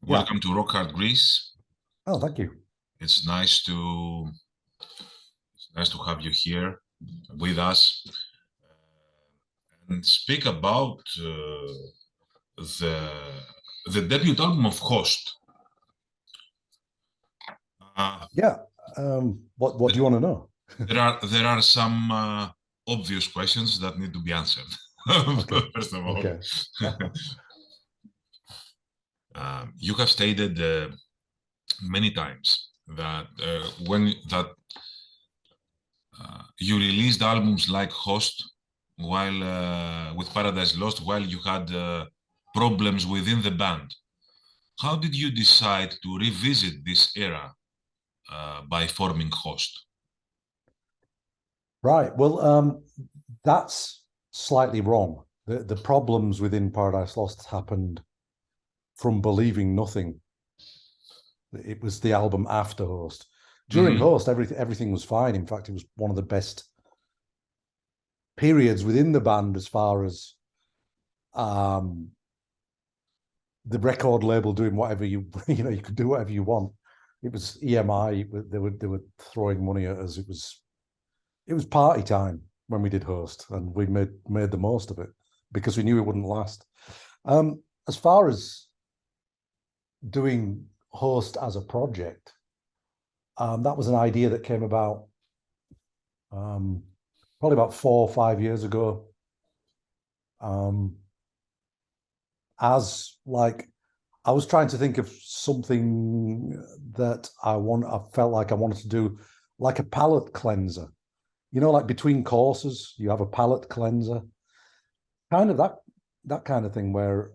Yeah. Welcome to Rock Hard Greece. Oh, thank you. It's nice to have you here with us and speak about the the debut album of Host. Yeah. What do you want to know? There are some obvious questions that need to be answered. Okay. First of all, Okay. you have stated many times that you released albums like Host while with Paradise Lost while you had problems within the band. How did you decide to revisit this era by forming Host? Right. Well, that's slightly wrong. The problems within Paradise Lost happened from believing nothing. It was the album after Host. During Mm-hmm. Host, everything was fine. In fact, it was one of the best periods within the band as far as um the record label doing whatever you you could do whatever you want. It was EMI. They were throwing money at us. It was party time when we did Host, and we made the most of it because we knew it wouldn't last. As far as doing Host as a project, that was an idea that came about probably about 4 or 5 years ago. As like I was trying to think of something that I felt like I wanted to do, like a palate cleanser. Like between courses, you have a palate cleanser, kind of that kind of thing where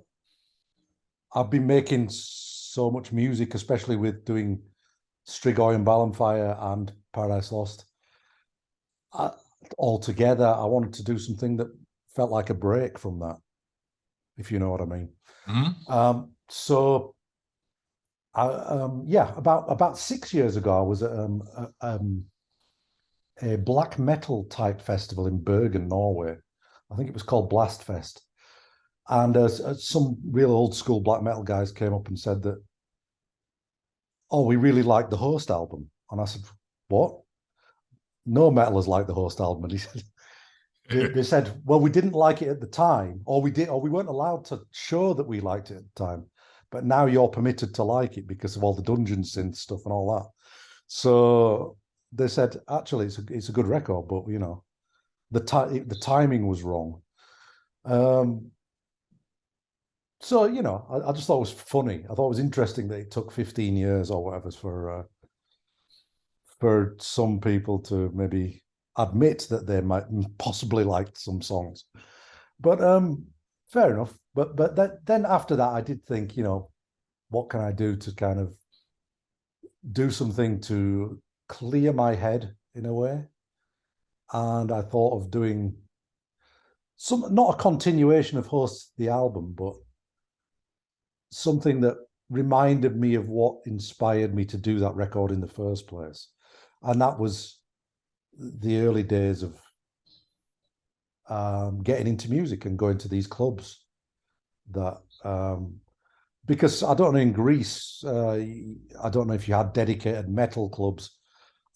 I've been making so much music, especially with doing Strigoi and Ballenfire and Paradise Lost. All together, I wanted to do something that felt like a break from that, if you know what I mean. Mm-hmm. So yeah, about 6 years ago, I was at a black metal type festival in Bergen, Norway. I think it was called Blast Fest. And some real old school black metal guys came up and said that, oh, we really like the Host album. And I said, what? No metalers like the Host album. And he said, they said, well, we didn't like it at the time, or we weren't allowed to show that we liked it at the time. But now you're permitted to like it because of all the dungeon synth stuff and all that. So they said, actually, it's a good record, but the timing was wrong. So I just thought it was funny. I thought it was interesting that it took 15 years or whatever for some people to maybe admit that they might possibly like some songs. But fair enough. But then after that, I did think, what can I do to kind of do something to clear my head in a way? And I thought of doing not a continuation of Host the album, but something that reminded me of what inspired me to do that record in the first place. And that was the early days of getting into music and going to these clubs that because I don't know, in Greece, I don't know if you had dedicated metal clubs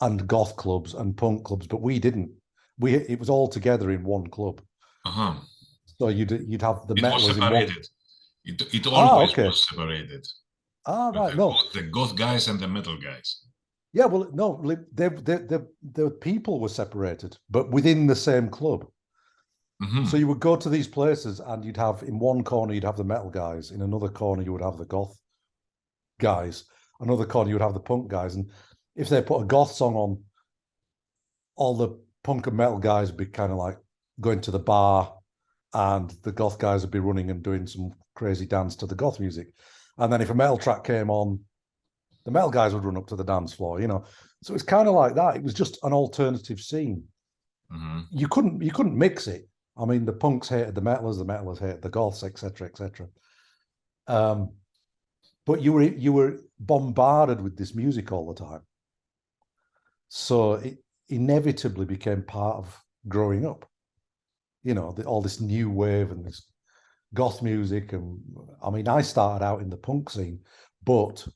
and goth clubs and punk clubs, but we didn't. It was all together in one club. Uh-huh. So you'd have the It was metalers in one. separated. It always Okay. was separated. Right. No. The goth guys and the metal guys. Yeah. Well, no. The people were separated, but within the same club. Mm-hmm. So you would go to these places, and you'd have in one corner you'd have the metal guys, in another corner you would have the goth guys, another corner you would have the punk guys, and if they put a goth song on, all the punk and metal guys would be kind of like going to the bar, and the goth guys would be running and doing some crazy dance to the goth music. And then if a metal track came on, the metal guys would run up to the dance floor, So it's kind of like that. It was just an alternative scene. Mm-hmm. You couldn't mix it. I mean, the punks hated the metalers hated the goths, etc., etc. But you were bombarded with this music all the time, so it inevitably became part of growing up. All this new wave and this goth music, and I mean, I started out in the punk scene, but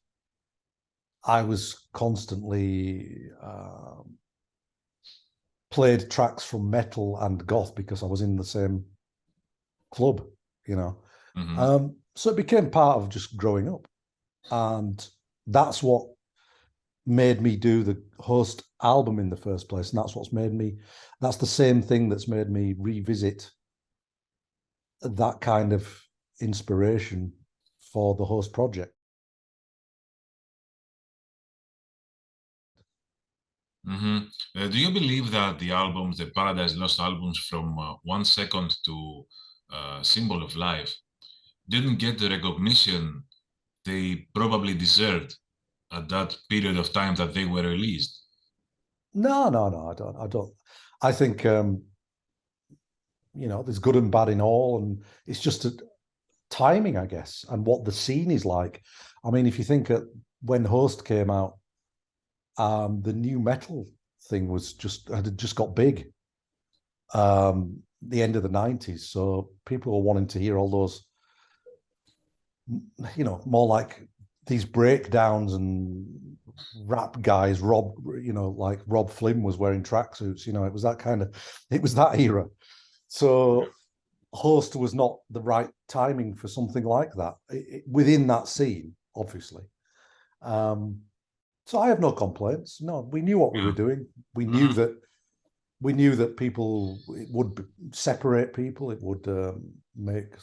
I was constantly played tracks from metal and goth because I was in the same club, you know. So it became part of just growing up. And that's what made me do the Host album in the first place. And that's the same thing that's made me revisit that kind of inspiration for the Host project. Do you believe that the Paradise Lost albums from 1 Second to Symbol of Life, didn't get the recognition they probably deserved at that period of time that they were released? No, I don't. I think there's good and bad in all, and it's just a timing, I guess, and what the scene is like. I mean, if you think when Host came out, the new metal thing had just got big. The end of the 90s, so people were wanting to hear all those, more like these breakdowns and rap guys. Like Rob Flynn was wearing tracksuits. It was that era. So Host was not the right timing for something like that within that scene, obviously. So I have no complaints. No, we knew what we were doing. We knew that it would separate people. It would make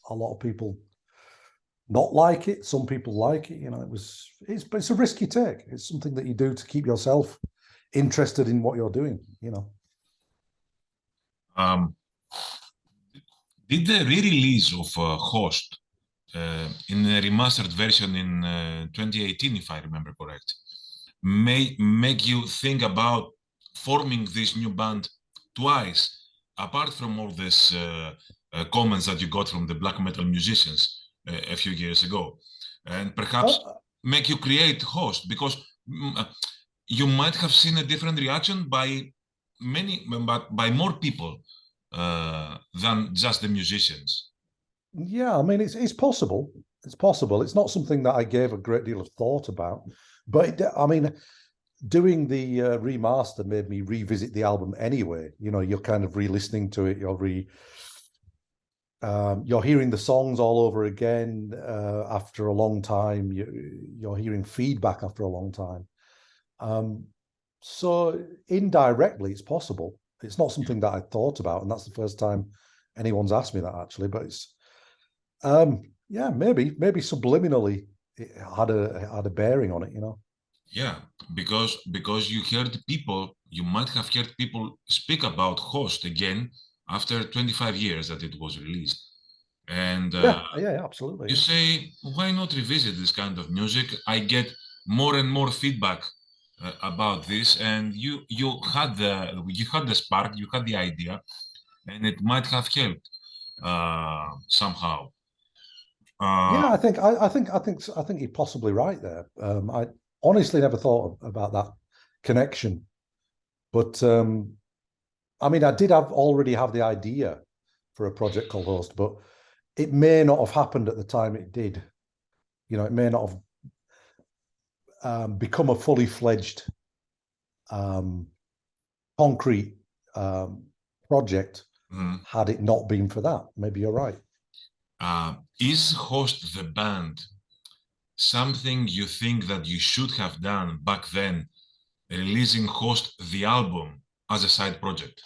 a lot of people not like it. Some people like it. It's a risky take. It's something that you do to keep yourself interested in what you're doing. Did the re-release of Host in a remastered version in 2018, if I remember correct, make you think about forming this new band twice, apart from all these comments that you got from the black metal musicians a few years ago, and perhaps make you create Host, because you might have seen a different reaction by more people than just the musicians? Yeah, I mean, it's possible. It's possible. It's not something that I gave a great deal of thought about, but doing the remaster made me revisit the album anyway. You're kind of re-listening to it. You're hearing the songs all over again after a long time. You're hearing feedback after a long time. So indirectly, it's possible. It's not something that I thought about, and that's the first time anyone's asked me that, actually. But it's, maybe subliminally it had a bearing on it, Yeah, because you might have heard people speak about Host again after 25 years that it was released, and yeah, absolutely. You say, why not revisit this kind of music? I get more and more feedback about this, and you had the spark, you had the idea, and it might have helped somehow. Yeah, I think you're possibly right there. I honestly never thought about that connection, but I did already have the idea for a project called Host, but it may not have happened at the time it did. It may not have become a fully fledged concrete project had it not been for that. Maybe you're right. Is Host the band something you think that you should have done back then, releasing Host the album as a side project?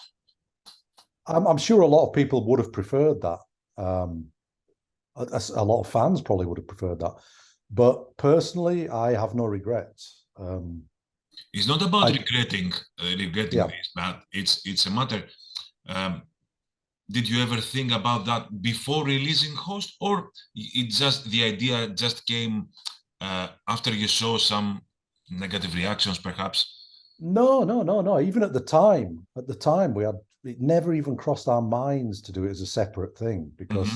I'm sure a lot of people would have preferred that. A lot of fans probably would have preferred that. But personally, I have no regrets. It's not about regretting this, but it's a matter. Did you ever think about that before releasing Host, or the idea just came after you saw some negative reactions, perhaps? No. Even at the time, it never even crossed our minds to do it as a separate thing, because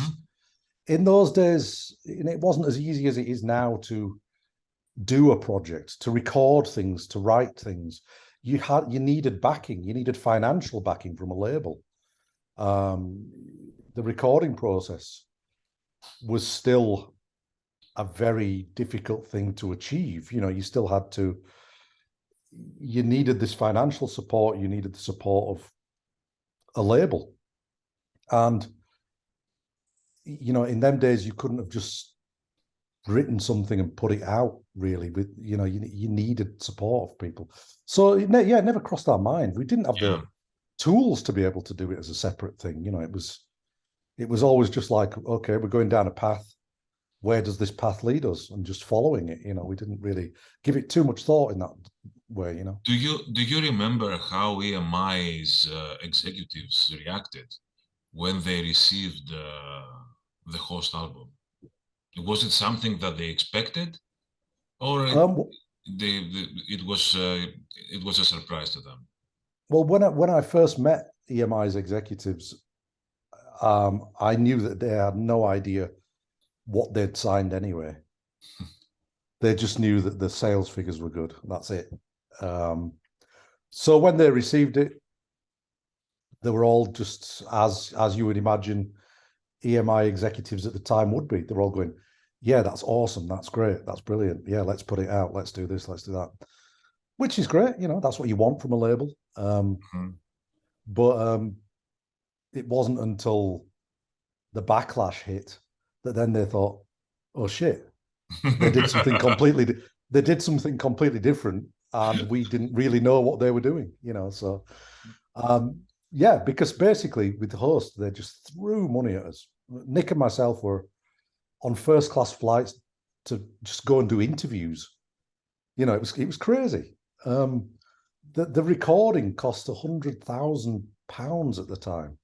in those days, it wasn't as easy as it is now to do a project, to record things, to write things. You needed backing. You needed financial backing from a label. The recording process was still a very difficult thing to achieve. You know, you still had to, you needed this financial support, you needed the support of a label. And, you know, in them days, you couldn't have just written something and put it out, really. With, you know, you needed support of people. So, yeah, it never crossed our mind. We didn't have the tools to be able to do it as a separate thing. You know, it was always just like, okay, we're going down a path. Where does this path lead us? And just following it. You know, we didn't really give it too much thought in that way, you know. Do you remember how EMI's executives reacted when they received the host album? Was it something that they expected, or it was a surprise to them? Well, when I first met EMI's executives, I knew that they had no idea what they'd signed anyway. They just knew that the sales figures were good. That's it. So when they received it, they were all just as you would imagine EMI executives at the time would be. They're all going, yeah, that's awesome. That's great. That's brilliant. Yeah, let's put it out. Let's do this. Let's do that. Which is great. You know, that's what you want from a label. But it wasn't until the backlash hit that then they thought, oh shit, they did something completely different, and we didn't really know what they were doing, you know. So yeah, because basically with the host, they just threw money at us. Nick and myself were on first class flights to just go and do interviews. You know, it was crazy. The recording cost £100,000 at the time,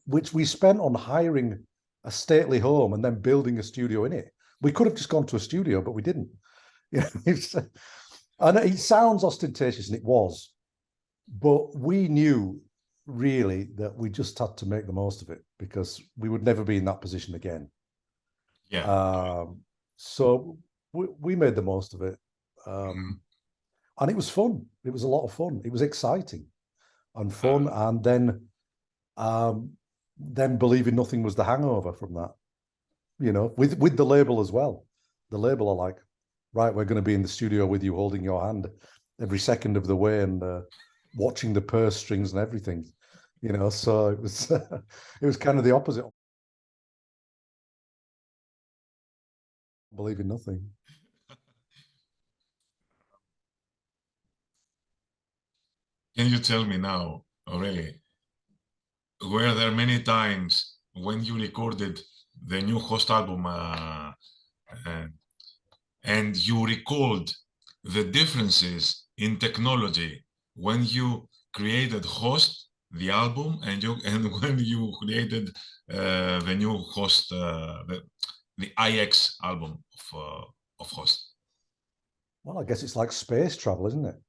which we spent on hiring a stately home and then building a studio in it. We could have just gone to a studio, but we didn't. You know, and it sounds ostentatious, and it was, but we knew really that we just had to make the most of it because we would never be in that position again. Yeah. So we made the most of it. And it was fun. It was a lot of fun. It was exciting and fun. And then believing nothing was the hangover from that, you know, with the label as well. The label are like, right, we're going to be in the studio with you, holding your hand every second of the way and watching the purse strings and everything, you know. So it was it was kind of the opposite. Believing nothing. Can you tell me now, Aurelie, were there many times when you recorded the new host album and you recalled the differences in technology when you created host, the album, and when you created the new host, the IX album of host? Well, I guess it's like space travel, isn't it?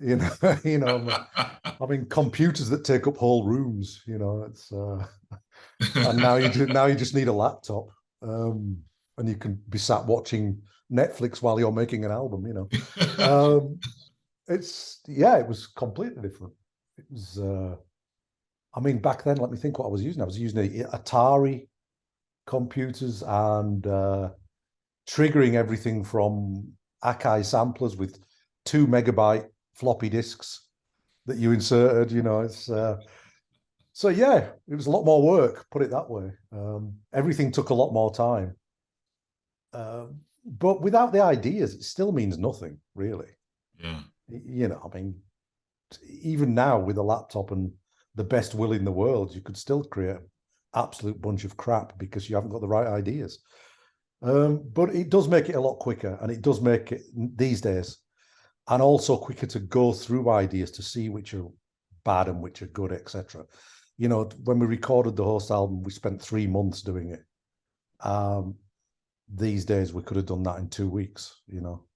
You know, you know, I mean, computers that take up whole rooms. You know, it's and now you just need a laptop, and you can be sat watching Netflix while you're making an album. You know, it was completely different. It was, I mean, back then, let me think what I was using. I was using Atari computers and triggering everything from Akai samplers with 2 megabyte floppy disks that you inserted. You know, it's so yeah, it was a lot more work. Put it that way. Everything took a lot more time. But without the ideas, it still means nothing, really. Yeah. You know, I mean, even now with a laptop and the best will in the world, you could still create an absolute bunch of crap because you haven't got the right ideas. But it does make it a lot quicker, and it does make it these days, and also quicker to go through ideas to see which are bad and which are good, etc. You know, when we recorded the host album, we spent 3 months doing it. These days, we could have done that in 2 weeks, you know.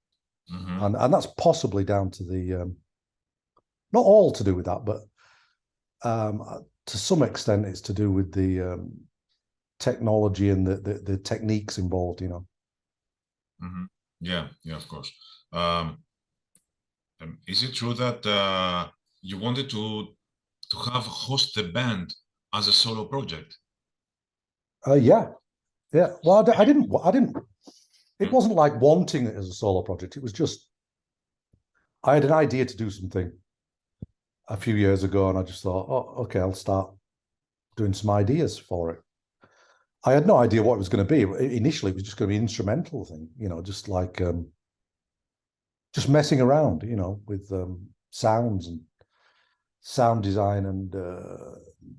And that's possibly down to the, not all to do with that, but to some extent, it's to do with the technology and the techniques involved, you know. Yeah, of course. Is it true that you wanted to have host the band as a solo project? Yeah, Yeah. Well, I didn't. It wasn't like wanting it as a solo project. It was just I had an idea to do something a few years ago, and I just thought, oh, okay, I'll start doing some ideas for it. I had no idea what it was going to be. Initially, it was just going to be an instrumental thing, just like just messing around, with sounds and sound design and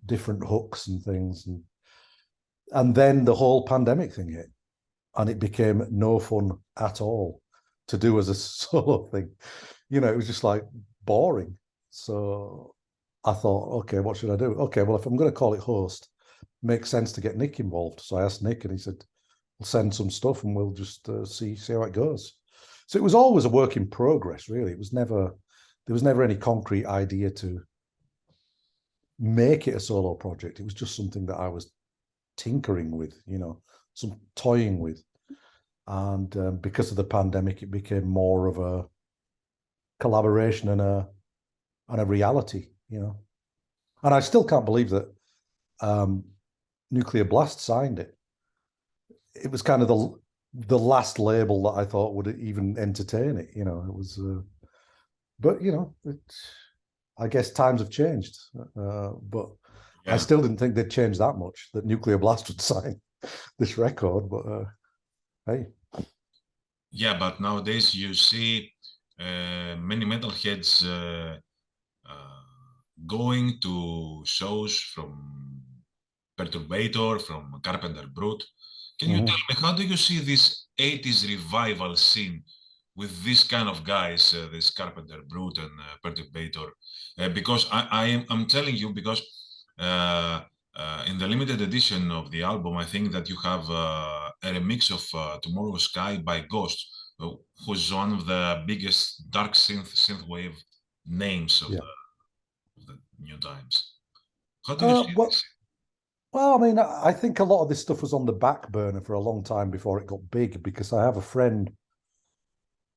different hooks and things, and then the whole pandemic thing hit, and it became no fun at all to do as a solo thing. It was just like boring. So I thought, okay, what should I do? Okay, well, if I'm going to call it host, makes sense to get Nick involved. So I asked Nick, and he said, "We'll send some stuff, and we'll just see how it goes." So it was always a work in progress, really. There was never any concrete idea to make it a solo project. It was just something that I was tinkering with, some toying with. And because of the pandemic, it became more of a collaboration and a reality, And I still can't believe that Nuclear Blast signed it. It was kind of the last label that I thought would even entertain it. It was, but I guess times have changed. But I still didn't think they'd change that much, that Nuclear Blast would sign this record. But hey. Yeah, but nowadays you see many metalheads going to shows from Perturbator, from Carpenter Brute. Can you tell me, how do you see this 80s revival scene with this kind of guys, this Carpenter Brute and Perturbator? Because I'm telling you, because in the limited edition of the album, I think that you have a remix of Tomorrow's Sky by Ghost, who's one of the biggest dark synthwave names of the new times. How do you see this? Well, I mean, I think a lot of this stuff was on the back burner for a long time before it got big, because I have a friend.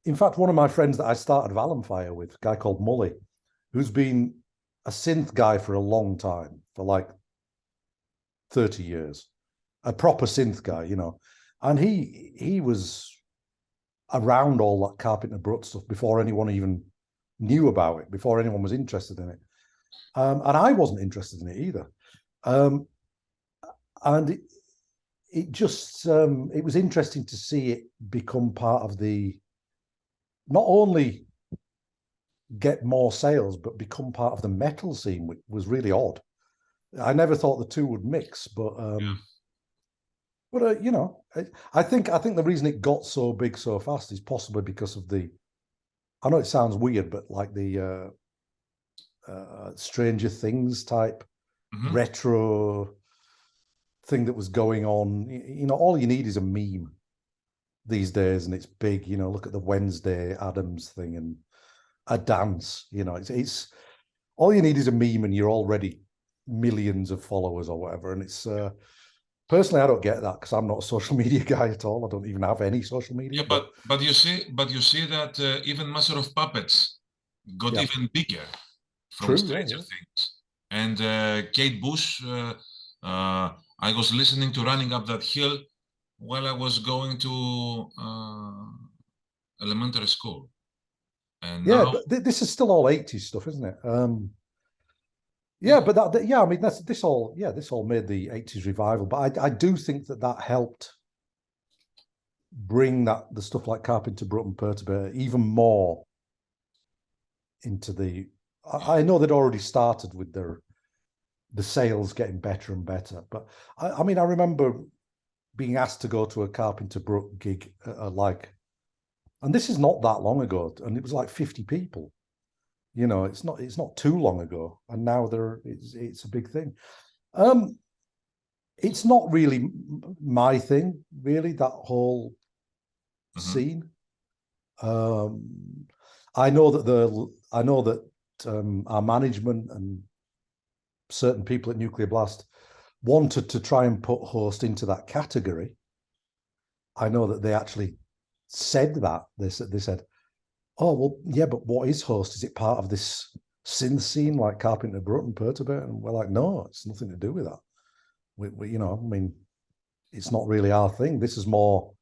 In fact, one of my friends that I started Valenfire with, a guy called Mully, who's been a synth guy for a long time, for like 30 years, a proper synth guy, And he was around all that Carpenter Brut stuff before anyone even knew about it, before anyone was interested in it. And I wasn't interested in it either. And it just it was interesting to see it become part of the, not only get more sales, but become part of the metal scene, which was really odd. I never thought the two would mix, but I think the reason it got so big so fast is possibly because of the, I know it sounds weird, but like the Stranger Things type retro thing that was going on. All you need is a meme these days, and it's big. Look at the Wednesday Addams thing and a dance. It's all you need is a meme, and you're already millions of followers or whatever. And it's personally, I don't get that, because I'm not a social media guy at all. I don't even have any social media. Yeah, but you see that even Master of Puppets got even bigger from Stranger Things. And Kate Bush, I was listening to Running Up That Hill while I was going to elementary school. And now, but this is still all 80s stuff, isn't it? But I mean, this all made the 80s revival. But I do think that helped bring the stuff like Carpenter Brut and Perturbator even more into the. I know they'd already started with the sales getting better and better, but I mean, I remember being asked to go to a Carpenter Brut gig, and this is not that long ago, and it was like 50 people. It's not too long ago, and now it's a big thing. It's not really my thing, really, that whole scene. I know that our management and certain people at Nuclear Blast wanted to try and put host into that category. I know that they actually said that. They said, "Oh, well, yeah, but what is host? Is it part of this synth scene like Carpenter Brut and Perturbator?" And we're like, "No, it's nothing to do with that. I mean, it's not really our thing. This is more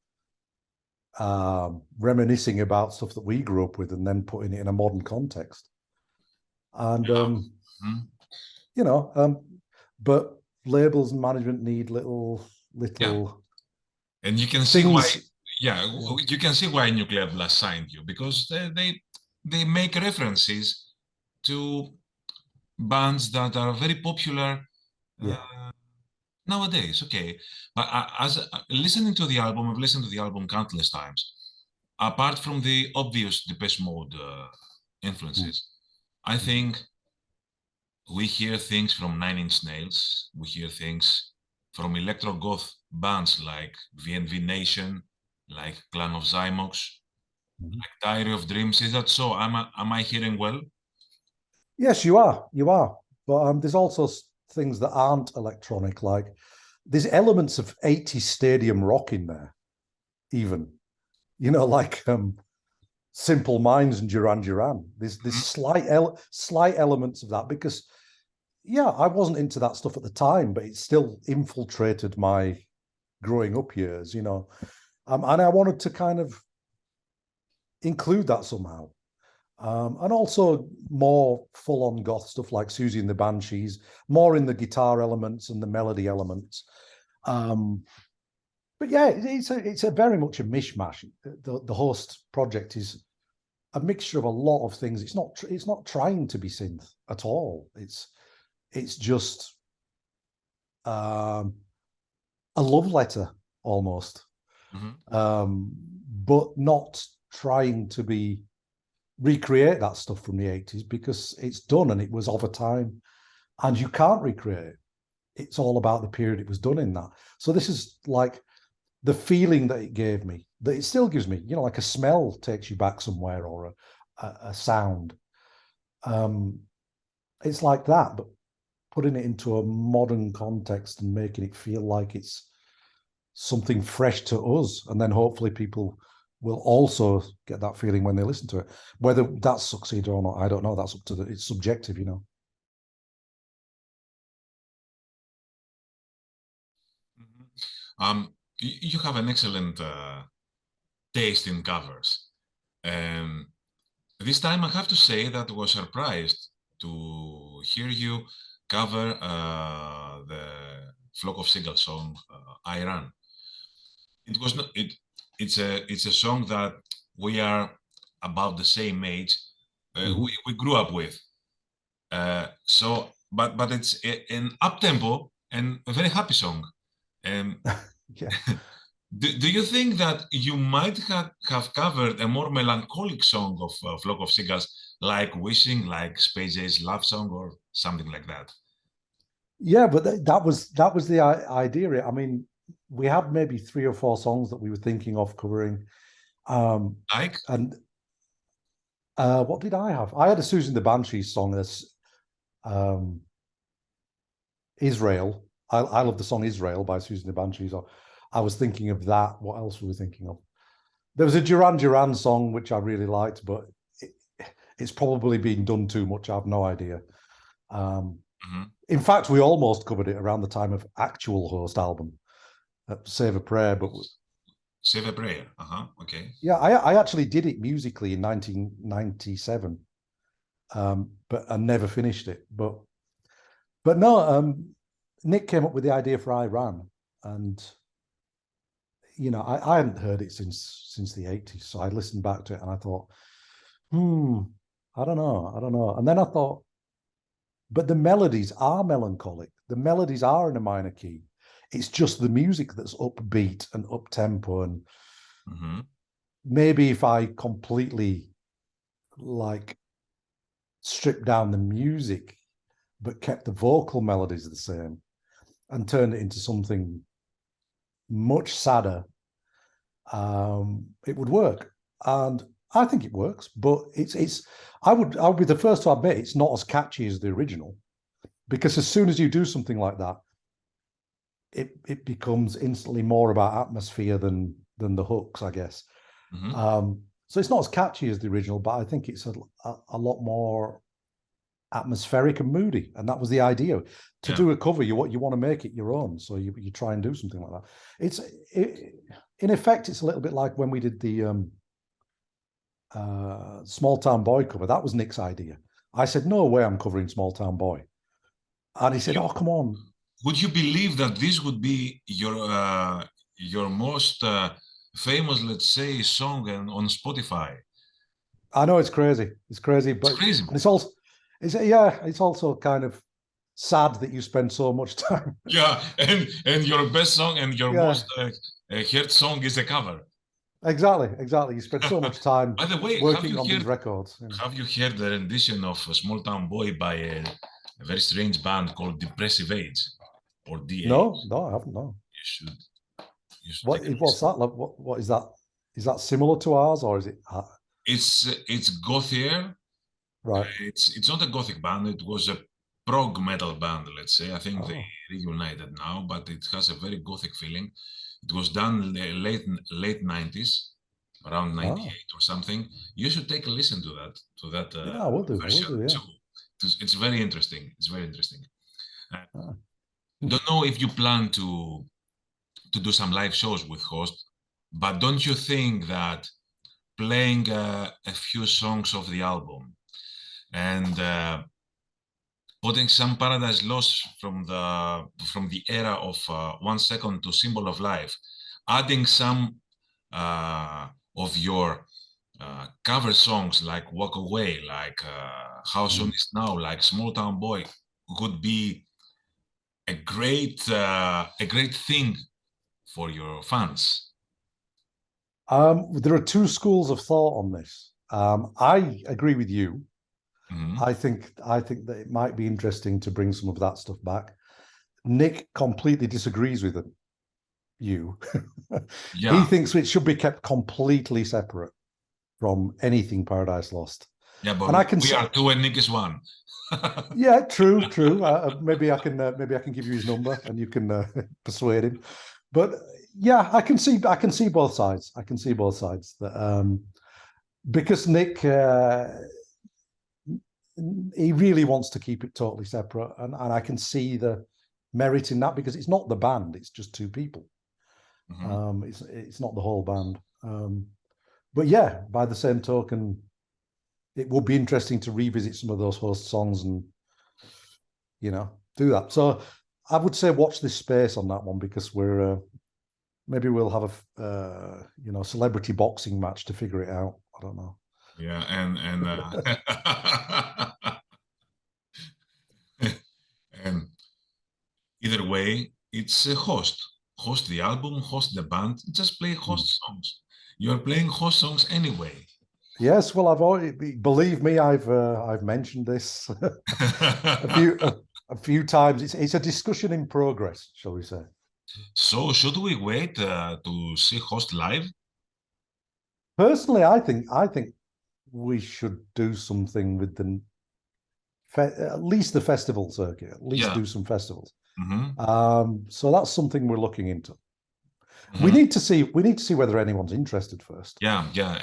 reminiscing about stuff that we grew up with and then putting it in a modern context. And you know, but labels and management need little and you can things. see why. Yeah, you can see why Nuclear Blast signed you, because they make references to bands that are very popular nowadays. Okay, but as listening to the album, I've listened to the album countless times. Apart from the obvious Depeche Mode influences, I think we hear things from Nine Inch Nails. We hear things from electro goth bands like VNV Nation, like Clan of Zymox, like Diary of Dreams. Is that so? Am I hearing well? Yes, you are. You are. But there's also things that aren't electronic, like there's elements of 80s stadium rock in there, even. You know, like Simple Minds and Duran Duran. There's slight elements of that because, yeah, I wasn't into that stuff at the time, but it still infiltrated my growing up years, you know. And I wanted to kind of include that somehow. And also more full-on goth stuff like Susie and the Banshees, more in the guitar elements and the melody elements. But yeah, it's a very much a mishmash. The host project is a mixture of a lot of things. It's not trying to be synth at all. It's just a love letter almost, but not trying to recreate that stuff from the 80s because it's done and it was of a time and you can't recreate it. It's all about the period it was done in that. So this is like the feeling that it gave me, that it still gives me, you know, like a smell takes you back somewhere or a sound. It's like that, but putting it into a modern context and making it feel like it's something fresh to us. And then hopefully people will also get that feeling when they listen to it. Whether that succeeds or not, I don't know. That's up to it's subjective, you know. You have an excellent taste in covers. This time I have to say that I was surprised to hear you cover the Flock of Seagulls song, I Ran. It was not, it's a song that we are about the same age. We grew up with. So, but it's an up-tempo and a very happy song. Yeah. Do you think that you might have covered a more melancholic song of Flock of Seagulls, like Wishing, like Space Ace Love Song, or something like that? Yeah, but that was the idea. I mean, we had maybe 3 or 4 songs that we were thinking of covering. Like? And what did I have? I had a Susan the Banshees song that's Israel. I love the song Israel by Susan the Banshees. I was thinking of that. What else were we thinking of? There was a Duran Duran song which I really liked, but it's probably been done too much. I have no idea. In fact, we almost covered it around the time of actual host album, Save a Prayer. But Save a Prayer. Okay. Yeah, I actually did it musically in 1997, but I never finished it. But no, Nick came up with the idea for I Ran, and you know, I hadn't heard it since the 80s. So I listened back to it and I thought, I don't know. And then I thought, but the melodies are melancholic. The melodies are in a minor key. It's just the music that's upbeat and up tempo. And maybe if I completely like stripped down the music, but kept the vocal melodies the same and turned it into something much sadder, it would work. And I think it works, but I would be the first to admit it's not as catchy as the original, because as soon as you do something like that, it becomes instantly more about atmosphere than the hooks, I guess. So it's not as catchy as the original, but I think it's a lot more atmospheric and moody, and that was the idea. To Yeah. do a cover, you want to make it your own, so you try and do something like that. In effect, it's a little bit like when we did the Small Town Boy cover. That was Nick's idea. I said, no way, I'm covering Small Town Boy, and he said, oh, come on. Would you believe that this would be your most famous, let's say, song on Spotify? I know it's crazy. It's crazy, but It's crazy. and it's also kind of sad that you spend so much time. Yeah, and your best song and your Yeah, most heard song is a cover. exactly. You spend so much time By the way, working on these records. have you heard the rendition of Small Town Boy by a very strange band called Depressive Age or DA? No, I haven't. No. You should. You should What take a what's listen. that? Like, what is that? Is that similar to ours, or is it? It's gothier. Right. It's not a gothic band. It was a prog metal band, let's say. I think they Oh, reunited now, but it has a very gothic feeling. It was done late 90s, around 98 or something. You should take a listen to that yeah, I will do. I will version do. Yeah. too. It's very interesting. It's very interesting. Ah. Don't know if you plan to do some live shows with host, but don't you think that playing a few songs of the album and putting some Paradise Lost from the era of 1 second to Symbol of Life, adding some of your cover songs like Walk Away, like How Soon Is Now, like Small Town Boy, would be a great thing for your fans. There are two schools of thought on this. I agree with you. Mhm. I think that it might be interesting to bring some of that stuff back. Nick completely disagrees with you. He Yeah, thinks it should be kept completely separate from anything Paradise Lost. yeah, but And I can we say, are two and Nick is one. yeah, true. Maybe I can give you his number and you can persuade him. But yeah, I can see both sides. I can see both sides. That because Nick he really wants to keep it totally separate, and I can see the merit in that because it's not the band; it's just two people. Mhm. It's not the whole band. But yeah, by the same token, it would be interesting to revisit some of those host songs and do that. So I would say watch this space on that one because we're maybe we'll have a celebrity boxing match to figure it out. I don't know. Yeah, and and either way, it's a host. Host the album, host the band, just play Hmm. host songs. You're playing host songs anyway. Yes, well, I've already believe me, I've mentioned this a few a few times. It's a discussion in progress, shall we say? So should we wait to see host live? Personally, I think we should do something with at least the festival circuit. At least Yeah. do some festivals. Hmm. So that's something we're looking into. We Hmm. need to see whether anyone's interested first. Yeah, yeah,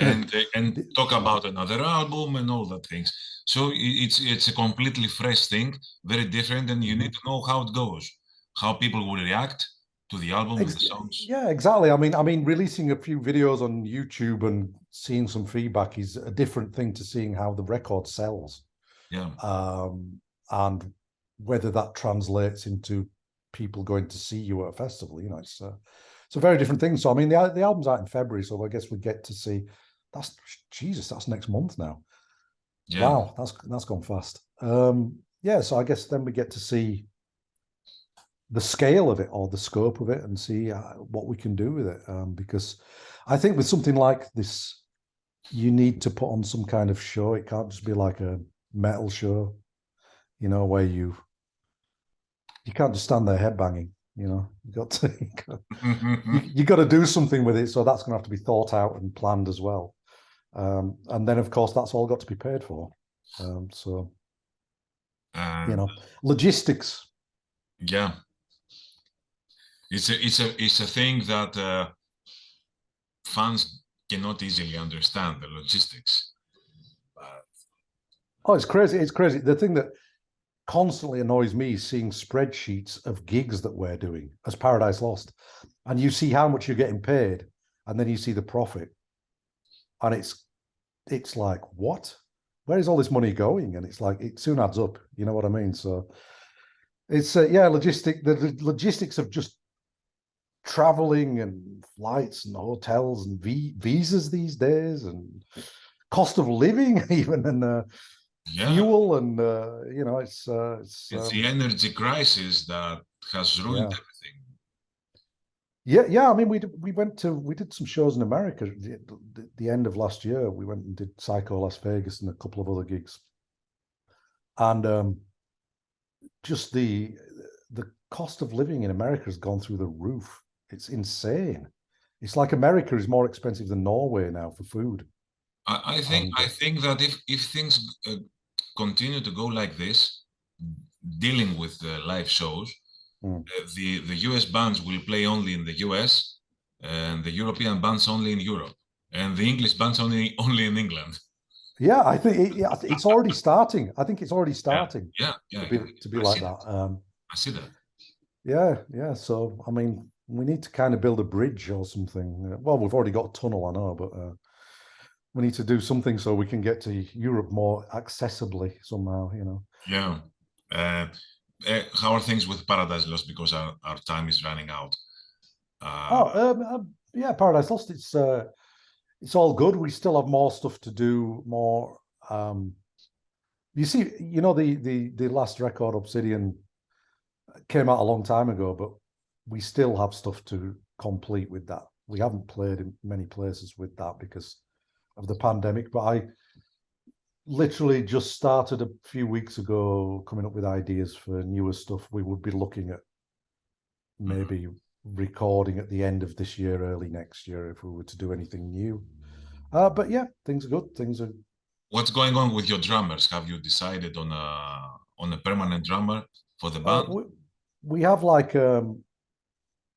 and talk about another album and all that things. So it's a completely fresh thing, very different, and you need to know how it goes, how people will react to the album and the Ex- songs. yeah, exactly. I mean, releasing a few videos on YouTube and seeing some feedback is a different thing to seeing how the record sells, Yeah. and whether that translates into people going to see you at a festival. It's a very different thing. So, I mean, the album's out in February, so I guess we get to see. That's Jesus. That's next month now. Yeah. Wow, that's gone fast. Yeah, so I guess then we get to see the scale of it or the scope of it and see what we can do with it. Because I think with something like this, you need to put on some kind of show. It can't just be like a metal show, where you can't just stand there headbanging. You got to do something with it. So that's going to have to be thought out and planned as well. And then of course that's all got to be paid for. So And logistics. yeah, it's a thing that fans cannot easily understand the logistics. But Oh, it's crazy. It's crazy. The thing that constantly annoys me is seeing spreadsheets of gigs that we're doing as Paradise Lost. And you see how much you're getting paid, and then you see the profit. And it's like, what? Where is all this money going? And it's like it soon adds up. You know what I mean? So it's yeah, the logistics of just traveling and flights and hotels and visas these days and cost of living even and Yeah, fuel and it's the energy crisis that has ruined yeah. everything. Yeah. I mean, we did some shows in America at the end of last year. We went and did Psycho Las Vegas and a couple of other gigs, and just the cost of living in America has gone through the roof. It's insane. It's like America is more expensive than Norway now for food. And I think that if things continue to go like this, dealing with the live shows, mm, the US bands will play only in the US, and the European bands only in Europe, and the English bands only in England. yeah, I think it's already starting. I think it's already Yeah, starting yeah. to be I like see that. that. I see that. Yeah. So I mean, we need to kind of build a bridge or something. Well, we've already got a tunnel, I know, but we need to do something so we can get to Europe more accessibly somehow. You know. Yeah. Uh, how are things with Paradise Lost? Because our time is running out. Uh, Yeah, Paradise Lost. It's all good. We still have more stuff to do. More. Um, you see, you know, the last record, Obsidian, came out a long time ago, but we still have stuff to complete with that. We haven't played in many places with that because of the pandemic, but I literally just started a few weeks ago coming up with ideas for newer stuff. We would be looking at maybe recording at the end of this year, early next year, if we were to do anything new. But yeah, things are good. Things are. what's going on with your drummers? Have you decided on a permanent drummer for the Uh, band? we, we have like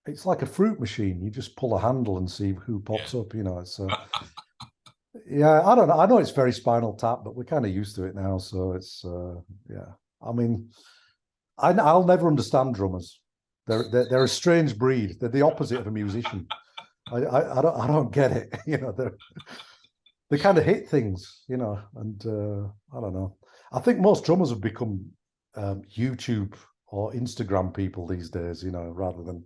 it's like a fruit machine. You just pull a handle and see who Yeah. pops up. You know, it's yeah. I don't know. I know it's very Spinal Tap, but we're kind of used to it now. So it's yeah. I mean, I'll never understand drummers. They're a strange breed. They're the opposite of a musician. I don't get it. You know, they kind of hit things. You know, and I don't know. I think most drummers have become YouTube or Instagram people these days. You know, rather than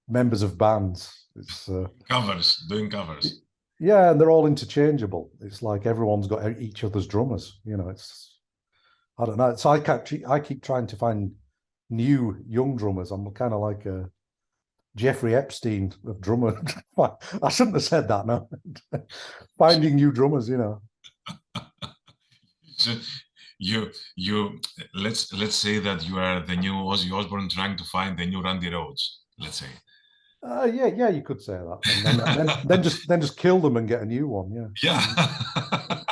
members of bands. It's Covers, doing covers. yeah, and they're all interchangeable. It's like everyone's got each other's drummers. You know, it's I don't know. So I keep trying to find new young drummers. I'm kind of like a Jeffrey Epstein of drummer. I shouldn't have said that. No, finding new drummers. You know. So you let's say that you are the new Ozzy Osbourne trying to find the new Randy Rhoads. Let's say. Yeah, you could say that, and then just kill them and get a new one. Yeah. Yeah.